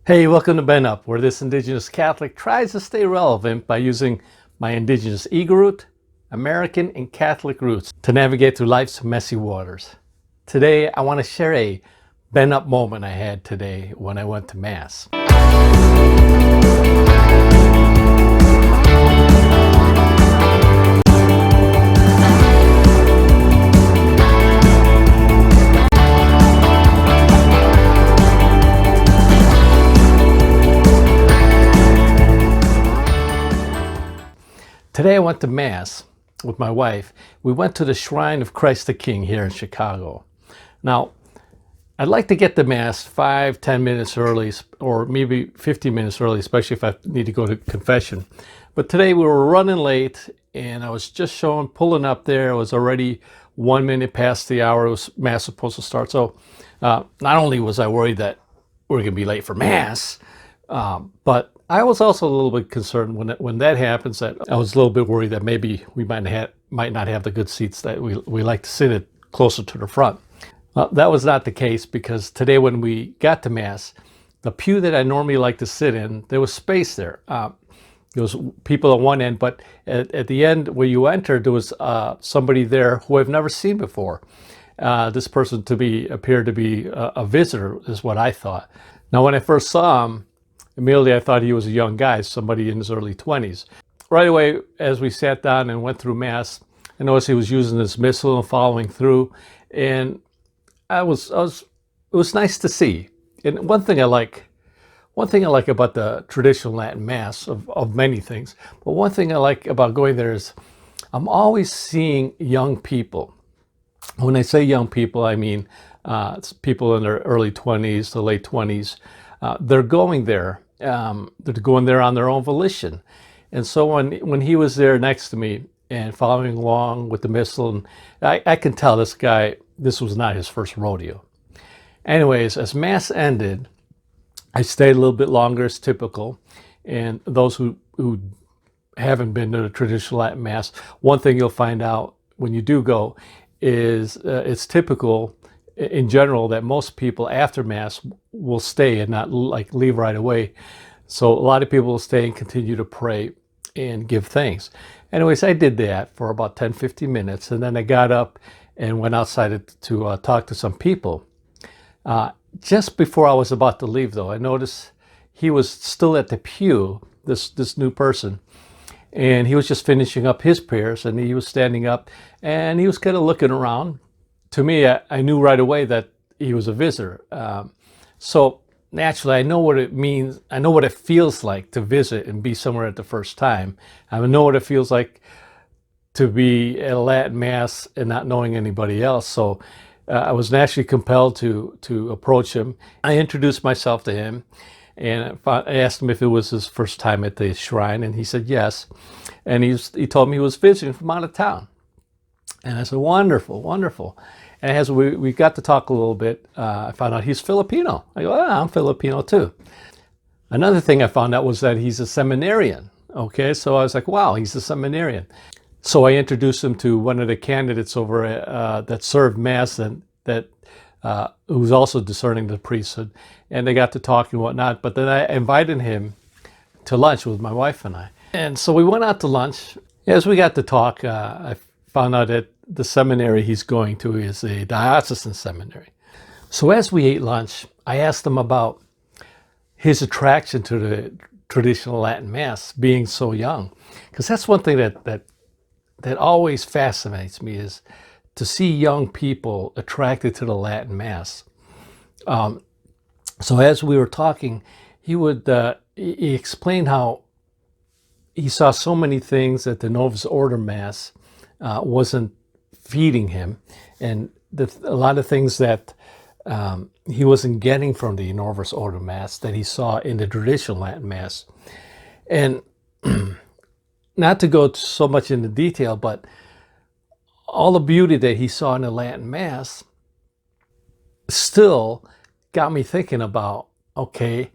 Hey, welcome to BenUp, where this Indigenous Catholic tries to stay relevant by using my Indigenous Eagle root, American, and Catholic roots to navigate through life's messy waters. Today, I want to share a BenUp moment I had today when I went to Mass. Today I went to Mass with my wife. We went to the Shrine of Christ the King here in Chicago. Now, I'd like to get to Mass 5-10 minutes early, or maybe 15 minutes early, especially if I need to go to confession. But today we were running late, and I was just pulling up there. It was already 1 minute past the hour. It was Mass supposed to start. So not only was I worried that we were going to be late for Mass, but I was also a little bit concerned when that happens. That I was a little bit worried that maybe we might not have the good seats that we like to sit at closer to the front. That was not the case, because today when we got to Mass, the pew that I normally like to sit in, there was space there. There was people at one end, but at the end where you entered, there was somebody there who I've never seen before. This person appeared to be a visitor, is what I thought. Now, when I first saw him, immediately I thought he was a young guy, somebody in his early 20s. Right away, as we sat down and went through Mass, I noticed he was using this missal and following through, and it was nice to see. And one thing I like about the traditional Latin Mass, of many things, but one thing I like about going there is I'm always seeing young people. When I say young people, I mean it's people in their early 20s to late 20s. They're going there. They're going there on their own volition. And so when he was there next to me and following along with the missal, and I can tell this guy, this was not his first rodeo. Anyways, as Mass ended, I stayed a little bit longer as typical. And those who haven't been to the traditional Latin Mass, one thing you'll find out when you do go is it's typical in general that most people after Mass will stay and not leave right away. So a lot of people will stay and continue to pray and give thanks. Anyways, I did that for about 10-15 minutes, and then I got up and went outside to talk to some people. Just before I was about to leave, though, I noticed he was still at the pew, this new person, and he was just finishing up his prayers, and he was standing up and he was kind of looking around. To me, I knew right away that he was a visitor. So naturally, I know what it means. I know what it feels like to visit and be somewhere at the first time. I know what it feels like to be at a Latin Mass and not knowing anybody else. So I was naturally compelled to approach him. I introduced myself to him, and I asked him if it was his first time at the shrine, and he said yes. And he told me he was visiting from out of town. And I said, wonderful, wonderful. And as we got to talk a little bit, I found out he's Filipino. I go, I'm Filipino too. Another thing I found out was that he's a seminarian. Okay, so I was like, wow, he's a seminarian. So I introduced him to one of the candidates over that served Mass, and that who's also discerning the priesthood. And they got to talk and whatnot. But then I invited him to lunch with my wife and I. And so we went out to lunch. As we got to talk, I found out that the seminary he's going to is a Diocesan Seminary. So as we ate lunch, I asked him about his attraction to the traditional Latin Mass, being so young. Because that's one thing that always fascinates me, is to see young people attracted to the Latin Mass. So as we were talking, he explained how he saw so many things at the Novus Ordo Mass wasn't feeding him, and a lot of things that he wasn't getting from the Novus Ordo Mass that he saw in the traditional Latin Mass. And not to go so much into detail, but all the beauty that he saw in the Latin Mass still got me thinking about, okay,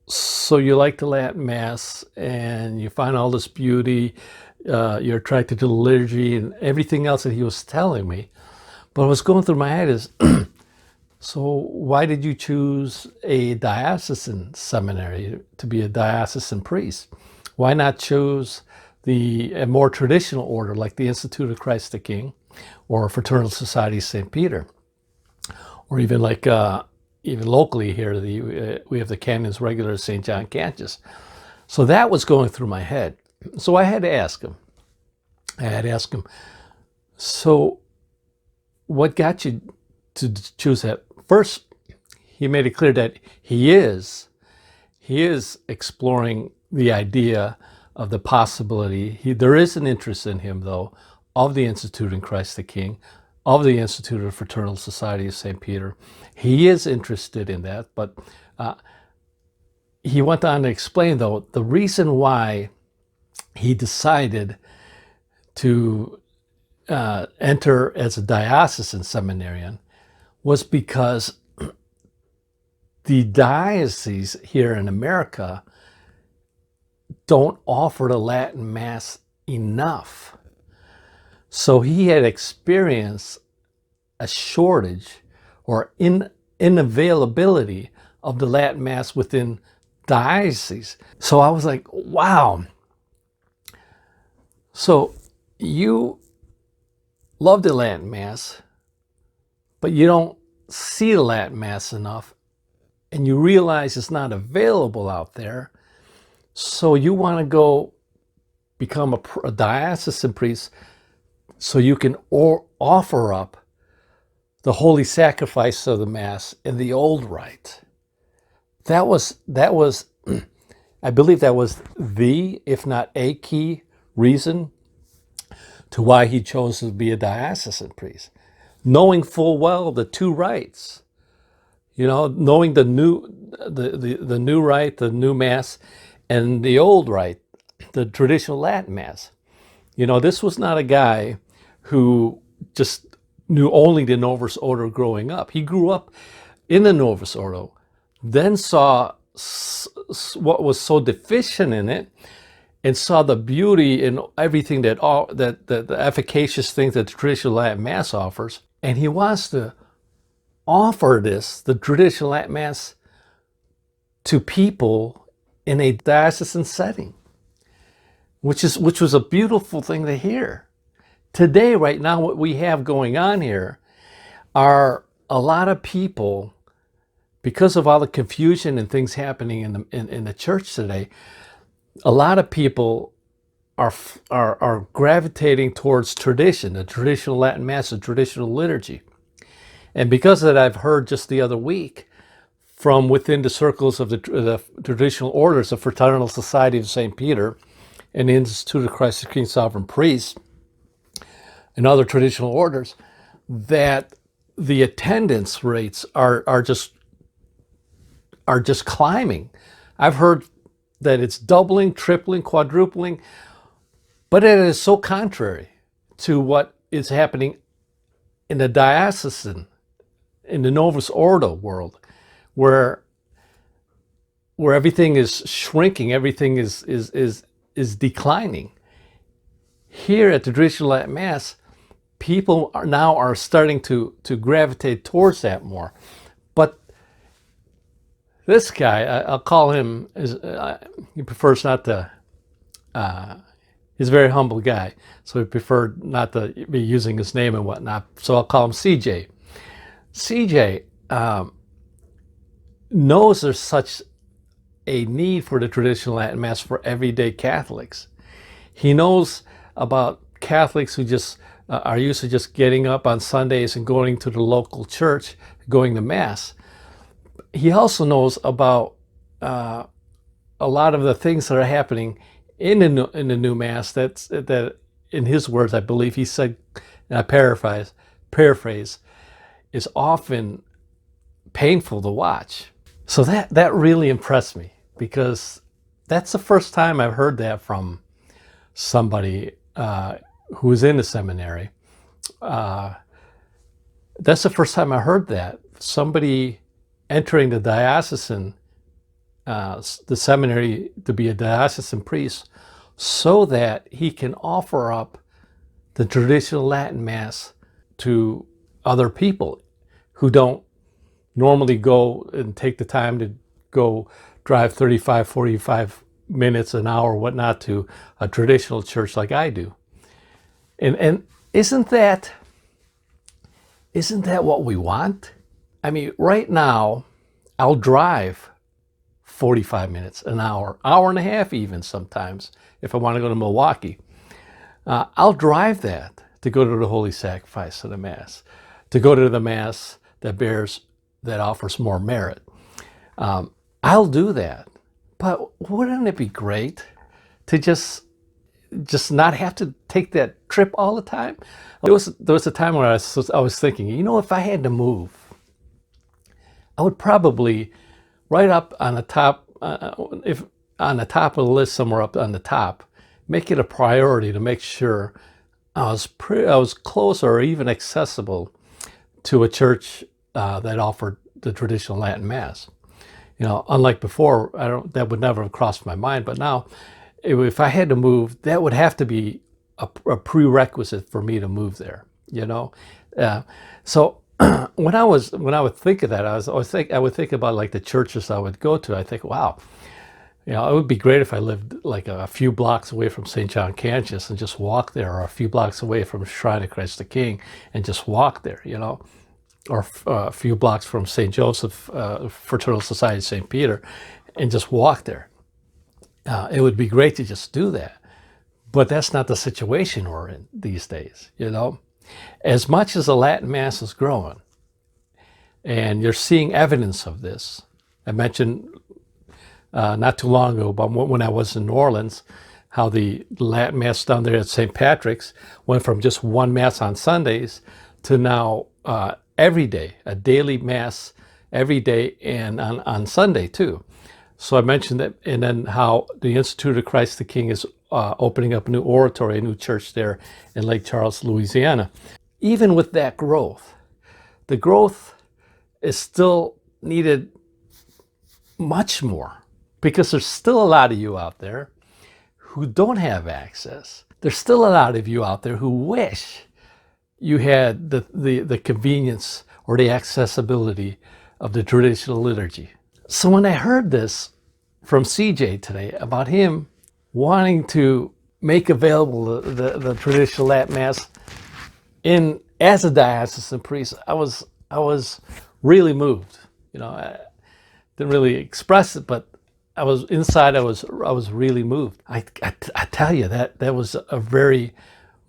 so you like the Latin Mass and you find all this beauty, you're attracted to the liturgy and everything else that he was telling me. But what was going through my head is, So why did you choose a diocesan seminary to be a diocesan priest? Why not choose a more traditional order like the Institute of Christ the King or Fraternal Society of St. Peter? Or even like even locally here, we have the Canons Regular of St. John Cantius. So that was going through my head. So I had to ask him. So what got you to choose that? First, he made it clear that he is exploring the idea of the possibility. There is an interest in him, though, of the Institute in Christ the King, of the Institute of Fraternal Society of St. Peter. He is interested in that, but he went on to explain, though, the reason why he decided to enter as a diocesan seminarian was because the dioceses here in America don't offer the Latin Mass enough. So he had experienced a shortage or inavailability of the Latin Mass within dioceses. So I was like, wow. So you love the Latin Mass, but you don't see the Latin Mass enough, and you realize it's not available out there. So you want to go become a diocesan priest so you can offer up the holy sacrifice of the Mass in the old rite. That was, I believe that was if not a key reason to why he chose to be a diocesan priest. Knowing full well the two rites, knowing the new rite, the new Mass, and the old rite, the traditional Latin Mass. This was not a guy who just knew only the Novus Ordo growing up. He grew up in the Novus Ordo, then saw what was so deficient in it, and saw the beauty in everything that the efficacious things that the traditional Latin Mass offers. And he wants to offer the traditional Latin Mass, to people in a diocesan setting, which was a beautiful thing to hear. Today, right now, what we have going on here are a lot of people, because of all the confusion and things happening in the church today, a lot of people are gravitating towards tradition, the traditional Latin Mass, the traditional liturgy. And because of that, I've heard just the other week from within the circles of the traditional orders of Fraternal Society of St. Peter and the Institute of Christ the King Sovereign Priest and other traditional orders, that the attendance rates are just climbing. I've heard that it's doubling, tripling, quadrupling, but it is so contrary to what is happening in the diocesan, in the Novus Ordo world, where everything is shrinking, everything is declining. Here at the traditional Latin Mass, people are starting to gravitate towards that more. But this guy, I'll call him, he prefers not to, he's a very humble guy, so he preferred not to be using his name and whatnot, so I'll call him CJ. CJ knows there's such a need for the traditional Latin Mass for everyday Catholics. He knows about Catholics who just are used to just getting up on Sundays and going to the local church, going to Mass. He also knows about a lot of the things that are happening in the new Mass. That in his words, I believe he said, and I paraphrase, is often painful to watch. So that really impressed me, because that's the first time I've heard that from somebody who was in the seminary. That's the first time I heard that. Somebody entering the diocesan, the seminary, to be a diocesan priest, so that he can offer up the traditional Latin Mass to other people who don't normally go and take the time to go drive 35, 45 minutes, an hour, whatnot, to a traditional church like I do. And isn't that what we want? I mean, right now, I'll drive 45 minutes, an hour and a half even sometimes, if I want to go to Milwaukee. I'll drive that to go to the Holy Sacrifice of the Mass, to go to the Mass that offers more merit. I'll do that. But wouldn't it be great to just not have to take that trip all the time? There was a time where I was thinking, if I had to move, I would probably right up on the top, if on the top of the list, somewhere up on the top, make it a priority to make sure I was close or even accessible to a church that offered the traditional Latin Mass. Unlike before, that would never have crossed my mind. But now, if I had to move, that would have to be a prerequisite for me to move there. So when I would think of that, I would think about like the churches I would go to. I think, wow, it would be great if I lived like a few blocks away from St. John Cantius and just walk there, or a few blocks away from Shrine of Christ the King and just walk there. Or a few blocks from St. Joseph Fraternal Society of St. Peter, and just walk there. It would be great to just do that. But that's not the situation we're in these days, As much as the Latin Mass is growing, and you're seeing evidence of this. I mentioned not too long ago, but when I was in New Orleans, how the Latin Mass down there at St. Patrick's went from just one Mass on Sundays to now every day, a daily Mass every day, and on Sunday too. So I mentioned that, and then how the Institute of Christ the King is opening up a new oratory, a new church there in Lake Charles, Louisiana. Even with that growth, the growth is still needed much more, because there's still a lot of you out there who don't have access. There's still a lot of you out there who wish you had the convenience or the accessibility of the traditional liturgy. So when I heard this from CJ today about him wanting to make available the traditional Latin Mass as a diocesan priest, I was really moved. I didn't really express it, but I was inside. I was really moved. I tell you that was a very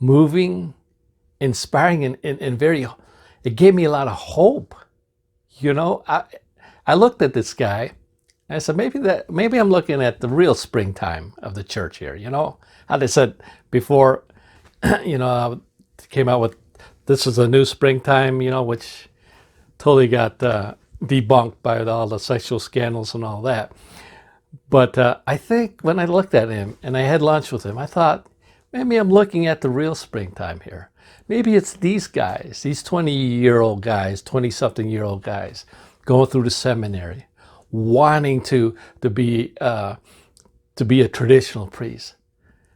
moving, inspiring, and very. It gave me a lot of hope. I looked at this guy, and I said, maybe I'm looking at the real springtime of the church here. How they said before, came out with this is a new springtime, which totally got debunked by all the sexual scandals and all that. But I think when I looked at him and I had lunch with him, I thought, maybe I'm looking at the real springtime here. Maybe it's these guys, these 20-year-old guys, 20-something-year-old guys going through the seminary, wanting to be a traditional priest.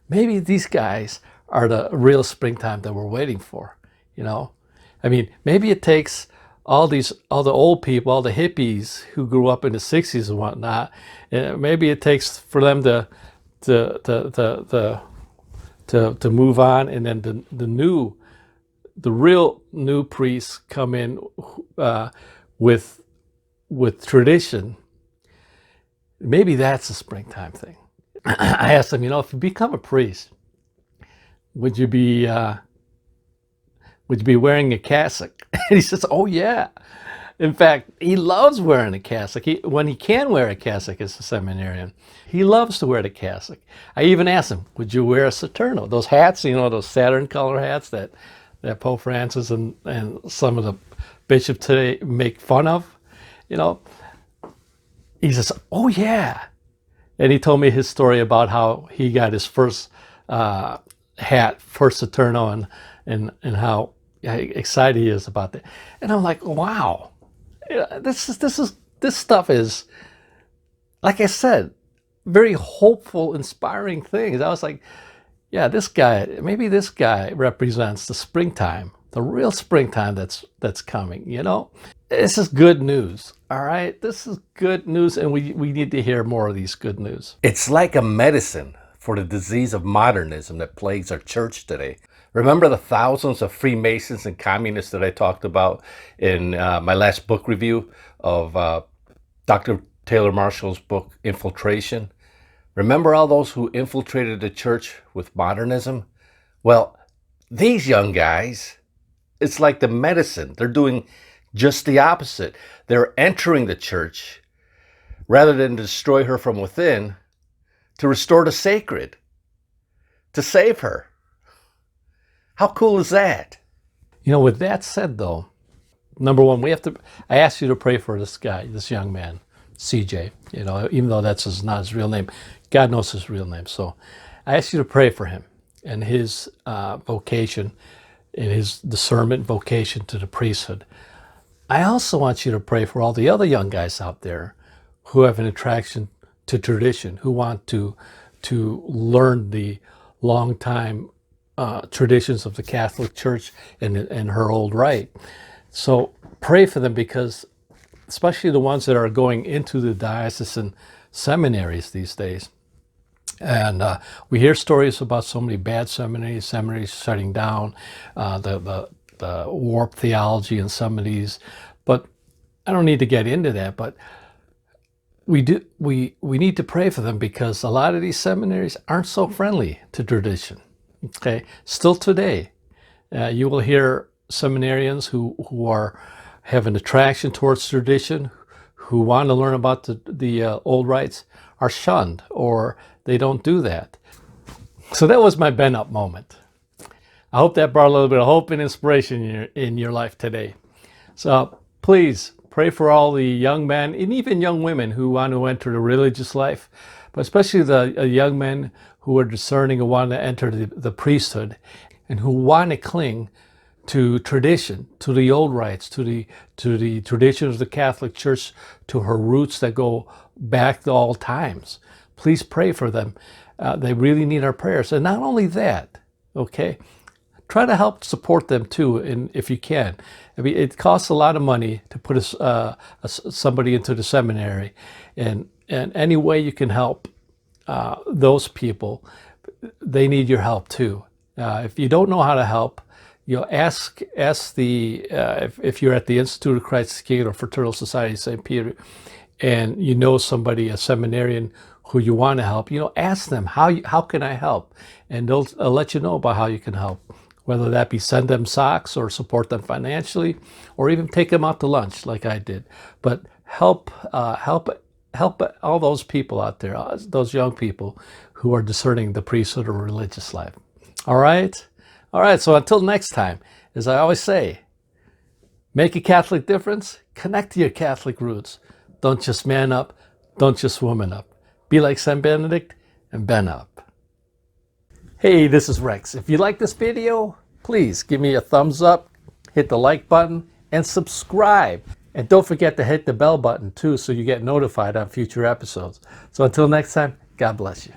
Maybe these guys are the real springtime that we're waiting for. I mean, maybe it takes all the old people, all the hippies who grew up in the 60s and whatnot. Maybe it takes for them to move on, and then the real new priests come in with tradition. Maybe that's a springtime thing. I asked him, if you become a priest, would you be wearing a cassock? And he says, oh yeah. In fact, he loves wearing a cassock. When he can wear a cassock as a seminarian, he loves to wear the cassock. I even asked him, would you wear a saturno? Those hats, those Saturn color hats that Pope Francis and some of the bishops today make fun of, He says, oh yeah. And he told me his story about how he got his first hat, first saturno, and how excited he is about that. And I'm like, wow. This stuff is, like I said, very hopeful, inspiring things. I was like, yeah, maybe this guy represents the springtime the real springtime that's coming, you know? This is good news, all right? This is good news, and we need to hear more of these good news. It's like a medicine for the disease of modernism that plagues our church today. Remember the thousands of Freemasons and communists that I talked about in my last book review of Dr. Taylor Marshall's book, Infiltration? Remember all those who infiltrated the church with modernism? Well, these young guys, it's like the medicine. They're doing just the opposite. They're entering the church rather than destroy her from within, to restore the sacred, to save her. How cool is that? You know, with that said though, number one, I asked you to pray for this guy, this young man, CJ, you know, even though that's not his real name. God knows his real name. So I asked you to pray for him and his vocation, and his discernment vocation to the priesthood. I also want you to pray for all the other young guys out there who have an attraction to tradition, who want to learn the long time traditions of the Catholic Church and her old rite. So pray for them, because especially the ones that are going into the diocesan seminaries these days. And we hear stories about so many bad seminaries shutting down, the warped theology in some of these. But I don't need to get into that. But we need to pray for them, because a lot of these seminaries aren't so friendly to tradition. Okay, still today, you will hear seminarians who have an attraction towards tradition, who want to learn about the old rites, are shunned, or they don't do that. So that was my BenUp moment. I hope that brought a little bit of hope and inspiration in your life today. So please pray for all the young men and even young women who want to enter the religious life, but especially the young men who are discerning and want to enter the priesthood, and who want to cling to tradition, to the old rites, to the traditions of the Catholic Church, to her roots that go back to all times. Please pray for them. They really need our prayers. And not only that, okay, try to help support them too, and if you can. I mean, it costs a lot of money to put somebody into the seminary, and any way you can help those people, they need your help too. If you don't know how to help, you know, ask the if you're at the Institute of Christ the King or Fraternal Society of St. Peter, and you know somebody, a seminarian who you want to help, you know, ask them, how can I help? And they'll let you know about how you can help, whether that be send them socks or support them financially, or even take them out to lunch like I did. But help all those people out there, those young people who are discerning the priesthood or religious life. All right? All right, so until next time, as I always say, make a Catholic difference, connect to your Catholic roots. Don't just man up, don't just woman up. Be like St. Benedict and BenUp. Hey, this is Rex. If you like this video, please give me a thumbs up, hit the like button, and subscribe. And don't forget to hit the bell button too, so you get notified on future episodes. So until next time, God bless you.